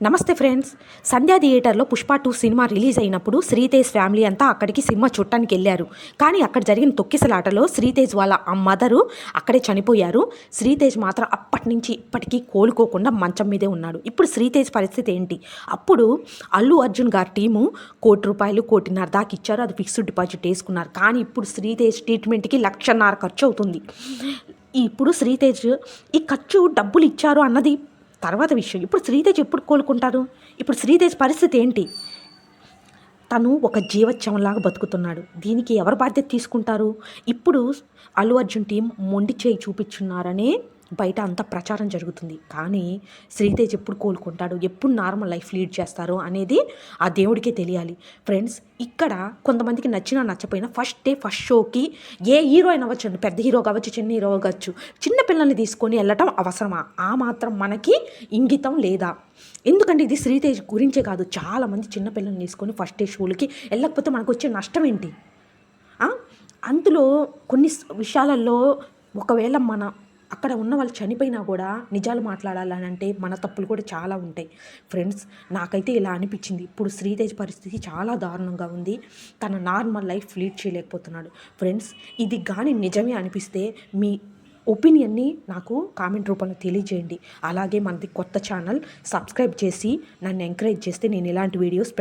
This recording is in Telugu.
నమస్తే ఫ్రెండ్స్. సంధ్యా థియేటర్లో పుష్ప 2 సినిమా రిలీజ్ అయినప్పుడు శ్రీతేజ్ ఫ్యామిలీ అంతా అక్కడికి సినిమా చూడటానికి వెళ్ళారు. కానీ అక్కడ జరిగిన తొక్కిసలాటలో శ్రీతేజ్ వాళ్ళ మదరు అక్కడే చనిపోయారు. శ్రీతేజ్ మాత్రం అప్పటి నుంచి ఇప్పటికీ కోలుకోకుండా మంచం మీదే ఉన్నాడు. ఇప్పుడు శ్రీతేజ్ పరిస్థితి ఏంటి? అప్పుడు అల్లు అర్జున్ గారి టీము ₹1,00,00,000 1,50,00,000 దాకా ఇచ్చారు. అది ఫిక్స్డ్ డిపాజిట్ వేసుకున్నారు. కానీ ఇప్పుడు శ్రీతేజ్ ట్రీట్మెంట్కి 1,50,000 ఖర్చు అవుతుంది. ఇప్పుడు శ్రీతేజ్ ఈ ఖర్చు డబ్బులు ఇచ్చారు అన్నది తర్వాత విషయం. ఇప్పుడు శ్రీతేజ్ ఎప్పుడు కోలుకుంటారు? ఇప్పుడు శ్రీతేజ్ పరిస్థితి ఏంటి? తను ఒక జీవోత్సవంలాగా బతుకుతున్నాడు. దీనికి ఎవరు బాధ్యత తీసుకుంటారు? ఇప్పుడు అల్లు అర్జున్ టీం మొండి చేయి చూపించున్నారనే బయట అంత ప్రచారం జరుగుతుంది. కానీ శ్రీతేజ్ ఎప్పుడు కోలుకుంటాడు, ఎప్పుడు నార్మల్ లైఫ్ లీడ్ చేస్తారు అనేది ఆ దేవుడికే తెలియాలి. ఫ్రెండ్స్, ఇక్కడ కొంతమందికి నచ్చినా నచ్చపోయినా ఫస్ట్ డే ఫస్ట్ షోకి ఏ హీరో అయినా అవ్వచ్చు, పెద్ద హీరో కావచ్చు, చిన్న హీరో కావచ్చు, చిన్న పిల్లల్ని తీసుకొని వెళ్ళటం అవసరమా? ఆ మాత్రం మనకి ఇంగితం లేదా? ఎందుకంటే ఇది శ్రీతేజ్ గురించే కాదు, చాలామంది చిన్న పిల్లల్ని తీసుకొని ఫస్ట్ డే షోలకి వెళ్ళకపోతే మనకు వచ్చే నష్టం ఏంటి? అందులో కొన్ని విషయాలలో ఒకవేళ అక్కడ ఉన్న వాళ్ళు చనిపోయినా కూడా నిజాలు మాట్లాడాలని అంటే మన తప్పులు కూడా చాలా ఉంటాయి. ఫ్రెండ్స్, నాకైతే ఇలా అనిపించింది. ఇప్పుడు శ్రీతేజ్ పరిస్థితి చాలా దారుణంగా ఉంది. తన నార్మల్ లైఫ్ లీడ్ చేయలేకపోతున్నాడు. ఫ్రెండ్స్, ఇది కానీ నిజమే అనిపిస్తే మీ ఒపీనియన్ని నాకు కామెంట్ రూపంలో తెలియజేయండి. అలాగే మనది కొత్త ఛానల్, సబ్స్క్రైబ్ చేసి నన్ను ఎంకరేజ్ చేస్తే నేను ఇలాంటి వీడియోస్